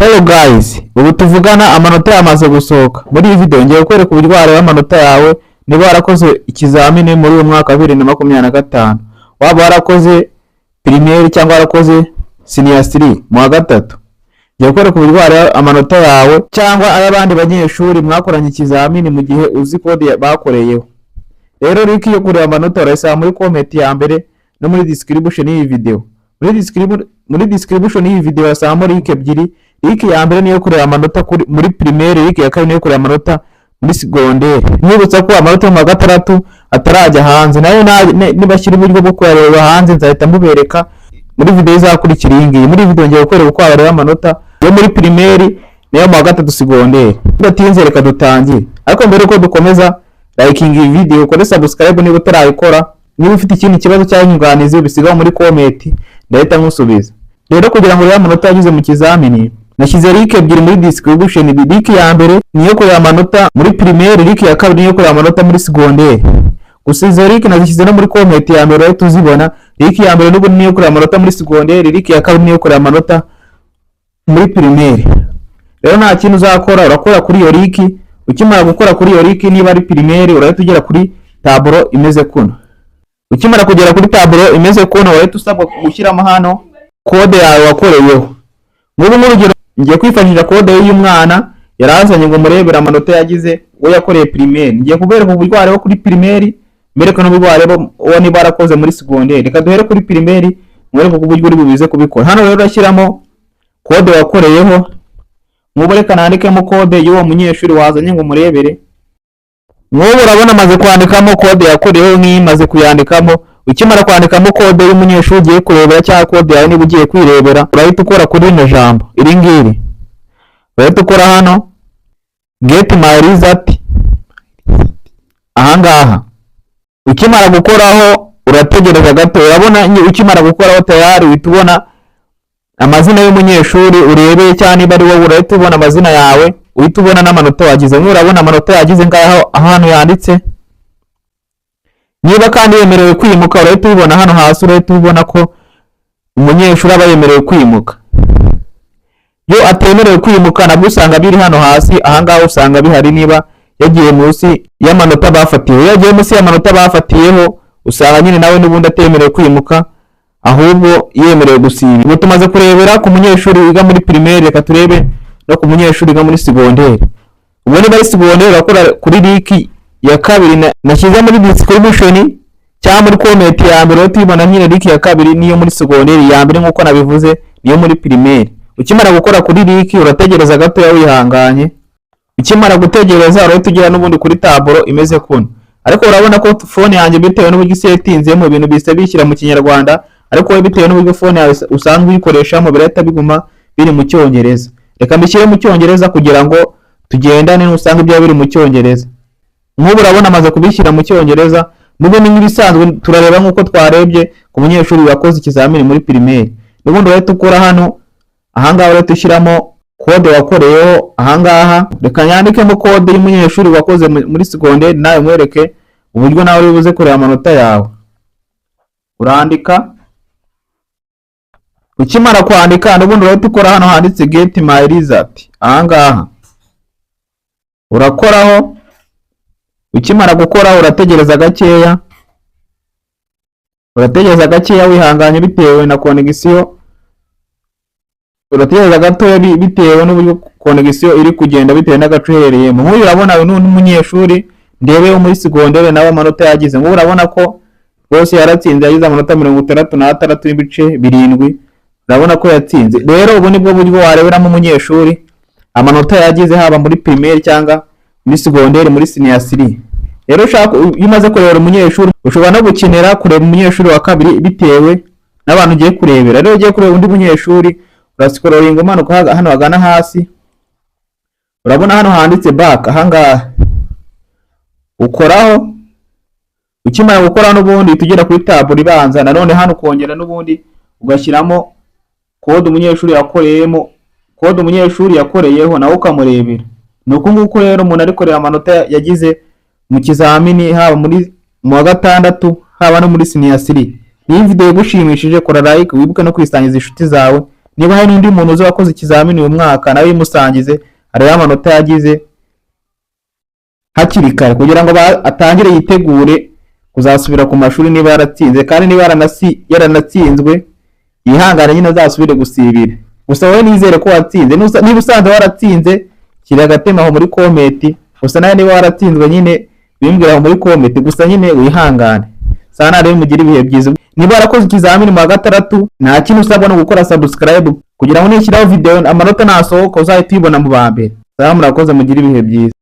Hello guys, ubu tuvugana amanota yamaze gusohoka. Muri iyi video ngiye kwereka uburyo wareba amanota yawe niba warakoze ikizamini muri uyu mwaka 2025. Waba warakoze primaire cyangwa warakoze senior 3 mu wa gatatu. Ngiye kwereka uburyo wareba amanota yawe cyangwa ay'abandi banyeshuri mwakoranye ikizamini mu gihe uzi code bakoreyeho. Rero link yo kureba amanota urayisanga muri comment ya mbere no muri description y'iyi video. Muri description y'iyi video wasanga link ebyiri. Link ya mbere niyo kureba amanota muri primaire, link ya kabiri niyo kureba amanota muri secondaire. Nibutsa ko amanota mu gatandatu atarajya hanze, nayo nibashyira uburyo bwo kureba hanze nzahita mubereka muri video izakurikira iyi ngiyi. Muri video ngiye kwereka uko wareba amanota yo muri primaire nayo mu gatatu secondaire. Bidatinze reka dutangire, ariko mbere ko dukomeza liking iyi video, kore subscribe niba utarayikora. Niba ufite ikindi kibazo cyangwa inyunganizi bisigaho muri comment ndahita nkusubiza. Rero kugira ngo urebe amanota yagize mu kizamini, nashyize link ebyiri muri description. Link ya mbere niyo kureba amanota muri primaire, link ya kabiri niyo kureba amanota muri secondaire. Gusa izo link nazishyize no muri comment ya mbere aho tuzibona. Link ya mbere n'ubu niyo kureba amanota muri secondaire, link ya kabiri niyo kureba amanota muri primaire. Rero nta kintu uzakora, urakora kuri iyo link. Ukimara gukora kuri iyo link, niba ari primaire urahita ugera kuri tableau imeze kuno. Ukimara kugera kuri tableau imeze kuno, urahita usabwa gushyiramo hano code yawe wakoreyeho. Nk'ubu nk'urugero ngiye kwifashisha code y'uyu mwana yarazanye ngo murebera amanota yagize we yakoreye primaire. Ngiye kubereka uburyo wareba kuri primaire, mbereka n'uburyo wareba uwo niba warakoze muri secondaire. Reka duhere kuri primaire mwereke uburyo uri bubize kubikora. Hano rero urashyiramo code wakoreyeho. Nk'ubu reka nandikemo code y'uwo munyeshuri wazanye ngo murebere. Nk'ubu urabona maze kwandikamo code yakoreyeho, nk'imaze kuyandikamo. Ukimara kwandikamo code y'umunyeshuri ugiye kurebera cyangwa code yawe niba ugiye kwirebera, urahita ukora kuri ino jambo iri ngiri. Urahita ukora hano get my result ahangaha. Ukimara gukoraho urategereza gato. Urabona ukimara gukoraho tayari uhita ubona amazina y'umunyeshuri urebeye, cyane niba ari wowe urahita ubona amazina yawe, uhita ubona n'amanota wagize. Urabona amanota yagize ngaho ahantu yanditse. Niba kandi yemerewe kwimuka urahita ubibona hano hasi, urahita ubona ko umunyeshuri aba yemerewe kwimuka. Yo atemerewe kwimuka nabwo usanga biri hano hasi. Ahangaha usanga bihari niba yagiye munsi y'amanota bafatiyeho. Yagiye munsi y'amanota bafatiyeho usanga nyine nawe n'ubundi atemerewe kwimuka, ahubwo yemerewe gusiba. Ubu tumaze kurebera ku munyeshuri wiga muri primaire, reka turebe no ku munyeshuri wiga muri secondaire. Ubu niba ari secondaire urakora kuri link ya kabiri nashyize muri description cyangwa muri comment ya mbere. Tubibona nyine link ya kabiri niyo muri secondaire, ya mbere nkuko nabivuze niyo muri primaire. Ukimara gukora kuri link urategereza gato ya wihanganye. Ukimara gutegereza urahita ugera n'ubundi kuri tableau imeze kuno. Ariko urabona ko phone yanjye bitewe n'uburyo setinzemo ibintu bise bishyira mu Kinyarwanda, ariko we bitewe n'uburyo phone yawe usanzwe uyikoreshamo birahita biguma biri mu Cyongereza. Reka mbishyire mu Cyongereza kugira ngo tugendane n'usanga ibyo biri mu Cyongereza. Nk'ubu urabona amaze kubishyira mu Cyongereza. N'ubundi nk'ibisanzwe turareba nk'uko twarebye ku munyeshuri wakoze ikizamini muri primaire. N'ubundi urahita ukora hano ahangaha, urahita ushyiramo code wakoreyeho ahangaha. Reka nyandikemo code y'umunyeshuri wakoze muri secondaire, nawe mwereke uburyo nawe uri buze kureba amanota yawe. Urandika. Ukimara kwandika n'ubundi urahita ukora hano handitse get my result ahangaha. Urakoraho. Ukimara gukora urategereza gakeya. Urategereza gakeya wihanganye bitewe na connection. Urategereza gato bitewe n'uburyo connection iri kugenda bitewe n'agace uherereyemo. Nk'uyu urabona n'umunyeshuri ndebe wo muri secondaire nawe amanota yagize. Nk'ubu urabona ko bose yaratsinze, yagize amanota 66 n'ibice 7. Urabona ko yatsinze. Rero ubu nibwo buryo wareberamo umunyeshuri amanota yagize haba muri primaire cyangwa muri secondaire muri senior 3. Rero ushaka umaze kureba umunyeshuri ushobora no gukenera kureba umunyeshuri wa kabiri bitewe n'abantu ugiye kurebera. Rero ugiye kureba undi munyeshuri urascrollinga umanuka hano hagana hasi. Urabona hano handitse back ahangaha. Ukoraho. Ukimara gukora n'ubundi tugera kuri tableau ibanza. Nanone hano ukongera n'ubundi ugashyiramo code umunyeshuri yakoreyemo, code umunyeshuri yakoreyeho nawe ukamurebera. Nuko nguko rero umuntu ari kureba amanota yagize mu kizamini haba muri mu wa gatandatu haba no muri senior 3. Iyi video igushimishije kora like, wibuke no kwisangiza inshuti zawe. niba hari n'undi muntu uzi wakoze ikizamini uyu mwaka nawe yimusangize arebe amanota yagize hakiri kare kugira ngo atangire yitegure kuzasubira ku mashuri niba yaratsinze, kandi niba yaranatsinzwe yihangane nyine azasubire gusibira. Gusa wowe nizere ko watsinze, niba usanze waratsinze shyira agatema aho muri komenti, gusa nawe niba waratsinzwe nyine bimbwira aho muri komenti, gusa nyine wihangane. Sana rero mugire ibihe byiza. Niba warakoze ikizamini mu wa gatandatu nta kintu usabwa no gukora subscribe kugira ngo nishyiraho video amanota nasohoka uzahita uyibona mu ba mbere. Sana murakoze mugire ibihe byiza.